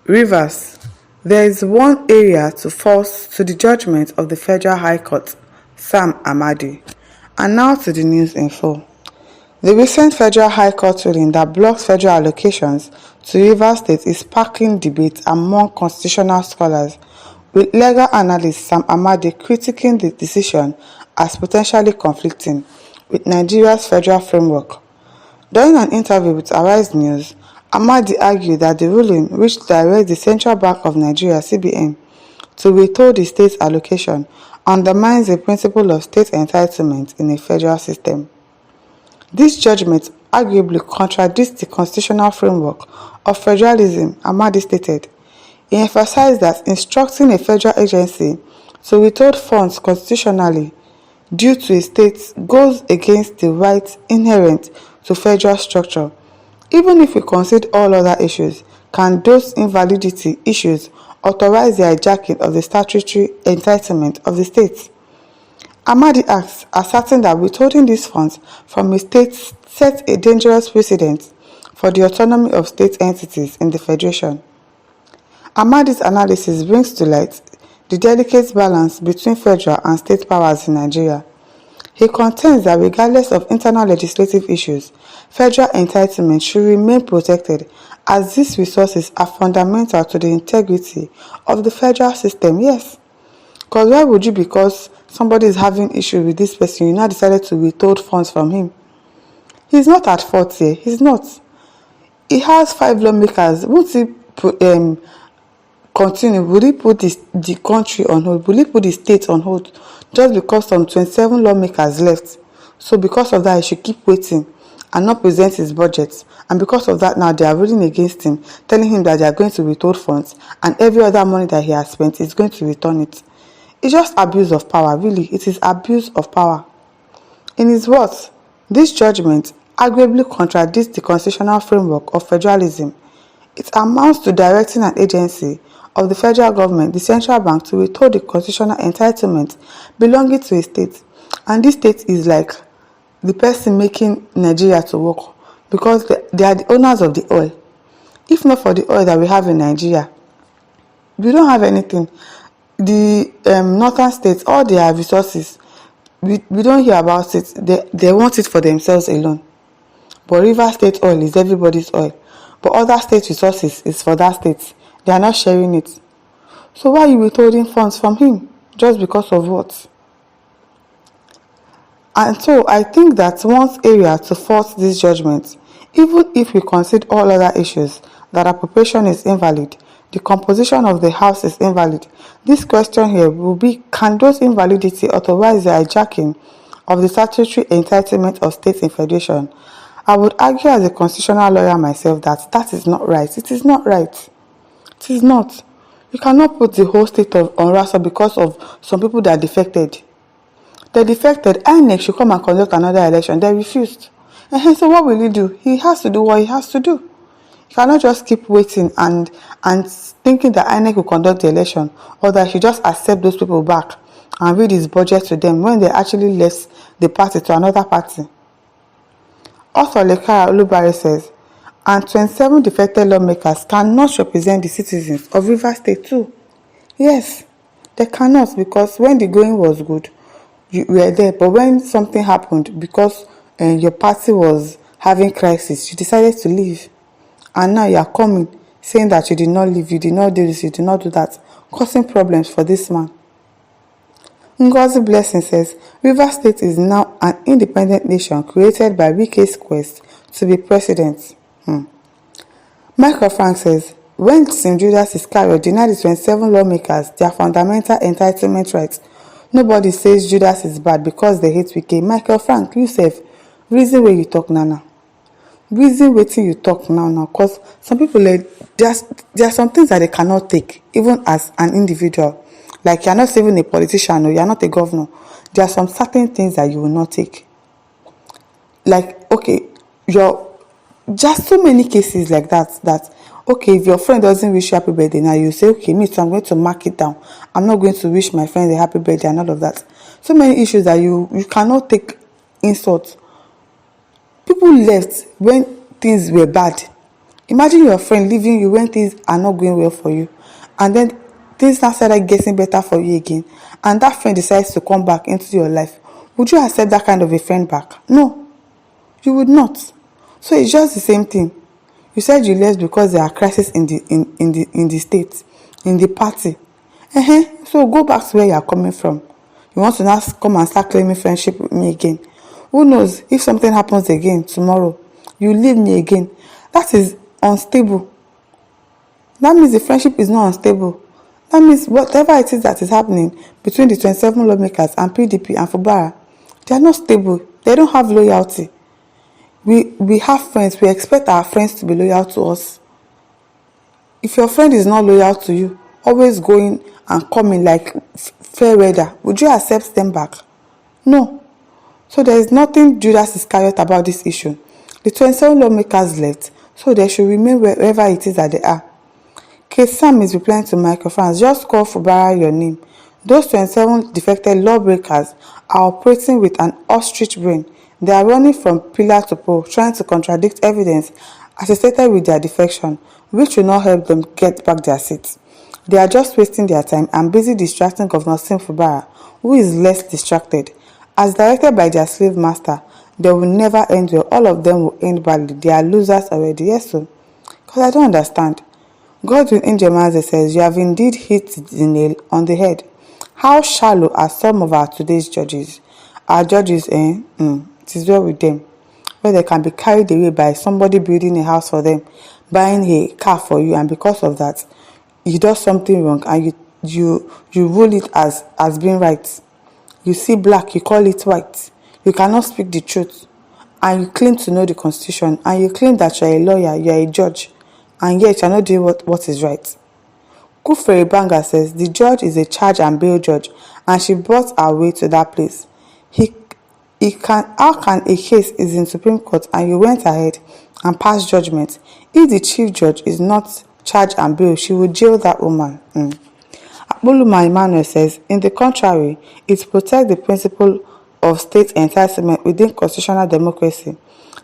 Rivers, there is one area to false to the judgment of the Federal High Court, Sam Amadi. And now to the news info. The recent Federal High Court ruling that blocks federal allocations to Rivers State is sparking debate among constitutional scholars, with legal analyst Sam Amadi critiquing the decision as potentially conflicting with Nigeria's federal framework. During an interview with Arise News, Amadi argued that the ruling, which directs the Central Bank of Nigeria (CBN) to withhold the state's allocation, undermines the principle of state entitlement in a federal system. This judgment arguably contradicts the constitutional framework of federalism, Amadi stated. He emphasized that instructing a federal agency to withhold funds constitutionally due to a state goes against the rights inherent to federal structure. Even if we consider all other issues, can those invalidity issues authorize the hijacking of the statutory entitlement of the state? Amadi asks, asserting that withholding these funds from a state sets a dangerous precedent for the autonomy of state entities in the federation. Amadi's analysis brings to light the delicate balance between federal and state powers in Nigeria. He contends that regardless of internal legislative issues, federal entitlement should remain protected as these resources are fundamental to the integrity of the federal system. Yes, because why would you, because somebody is having issue with this person, you now decided to withhold funds from him? He's not at fault here. He's not. He has 5 lawmakers. Won't he continue? Will he put the country on hold? Will he put the state on hold just because some 27 lawmakers left? So because of that, he should keep waiting and not present his budget. And because of that, now they are ruling against him, telling him that they are going to withhold funds and every other money that he has spent is going to return it. It's just abuse of power, really. It is abuse of power. In his words, this judgment arguably contradicts the constitutional framework of federalism. It amounts to directing an agency of the federal government, the central bank, to withhold the constitutional entitlement belonging to a state. And this state is like the person making Nigeria to work, because they are the owners of the oil. If not for the oil that we have in Nigeria, we don't have anything. The northern states, all their resources, we don't hear about it. They want it for themselves alone. But River State oil is everybody's oil. But other state resources is for that state. They are not sharing it. So why are you withholding funds from him? Just because of what? And so I think that one area to force this judgment, even if we consider all other issues, that appropriation is invalid, the composition of the House is invalid, this question here will be, can those invalidity authorize the hijacking of the statutory entitlement of states in federation? I would argue as a constitutional lawyer myself that that is not right. It is not right. It is not. You cannot put the whole state on ransom because of some people that defected. They defected. INEC should come and conduct another election. They refused. So what will he do? He has to do what he has to do. You cannot just keep waiting and thinking that INEC will conduct the election, or that he just accept those people back and read his budget to them when they actually left the party to another party. Author Lekara Olubare says, and 27 defected lawmakers cannot represent the citizens of Rivers State too. Yes, they cannot, because when the going was good, you were there. But when something happened, because your party was having crisis, you decided to leave. And now you are coming, saying that you did not leave, you did not do this, you did not do that, causing problems for this man. Ngozi Blessing says, Rivers State is now an independent nation created by Wike's quest to be president. Michael Frank says, when St. Judas Iscariot denied the 27 lawmakers their fundamental entitlement rights, nobody says Judas is bad because they hate Wike. Michael Frank, you say, reason where you talk now. Reason waiting you talk now, because some people, there are some things that they cannot take, even as an individual. Like, you are not even a politician or you are not a governor. There are some certain things that you will not take. Like, okay, just so many cases like that, okay, if your friend doesn't wish you happy birthday now, you say, okay, me too, I'm going to mark it down. I'm not going to wish my friend a happy birthday and all of that. So many issues that you cannot take insult. People left when things were bad. Imagine your friend leaving you when things are not going well for you, and then things now started getting better for you again, and that friend decides to come back into your life. Would you accept that kind of a friend back? No, you would not. So it's just the same thing. You said you left because there are crises in the state, in the party. So go back to where you are coming from. You want to now come and start claiming friendship with me again. Who knows, if something happens again tomorrow, you leave me again. That is unstable. That means the friendship is not unstable. That means whatever it is that is happening between the 27 lawmakers and PDP and Fubara, they are not stable. They don't have loyalty. We have friends. We expect our friends to be loyal to us. If your friend is not loyal to you, always going and coming like fair weather, would you accept them back? No. So there is nothing Judas Iscariot about this issue. The 27 lawmakers left, so they should remain wherever it is that they are. Case Sam is replying to microphones. Just call Fubara your name. Those 27 defected lawbreakers are operating with an ostrich brain. They are running from pillar to pole, trying to contradict evidence associated with their defection, which will not help them get back their seats. They are just wasting their time and busy distracting Governor Sim Fubara, who is less distracted. As directed by their slave master, they will never end well. All of them will end badly. They are losers already. Yes, so. Because I don't understand. Godwin Njemaze says, you have indeed hit the nail on the head. How shallow are some of our today's judges? Our judges, it is well with them, where they can be carried away by somebody building a house for them, buying a car for you, and because of that, you do something wrong and you rule it as being right. You see black, you call it white. You cannot speak the truth, and you claim to know the Constitution, and you claim that you are a lawyer, you are a judge, and yet you are not doing what is right. Kufere Banga says the judge is a charge and bail judge, and she brought her way to that place. How can a case is in Supreme Court and you went ahead and passed judgment? If the chief judge is not charge and bail, she will jail that woman. Akpoluma Emmanuel says, in the contrary, it protects the principle of state entitlement within constitutional democracy.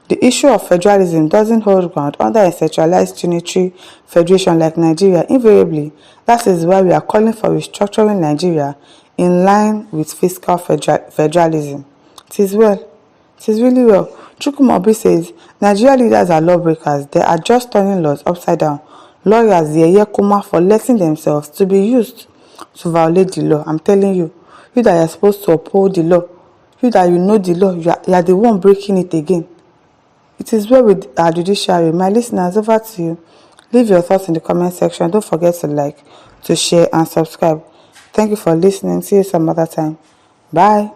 The issue of federalism doesn't hold ground under a centralized unitary federation like Nigeria. Invariably, that is why we are calling for restructuring Nigeria in line with fiscal federalism. It is well. It is really well. Chukwumobi says, Nigeria leaders are lawbreakers. They are just turning laws upside down. Lawyers, they Kuma for letting themselves to be used to violate the law. I'm telling you, you that are supposed to uphold the law, you that you know the law, you are the one breaking it again. It is well with our judiciary. My listeners, over to you. Leave your thoughts in the comment section. Don't forget to like, to share, and subscribe. Thank you for listening. See you some other time. Bye.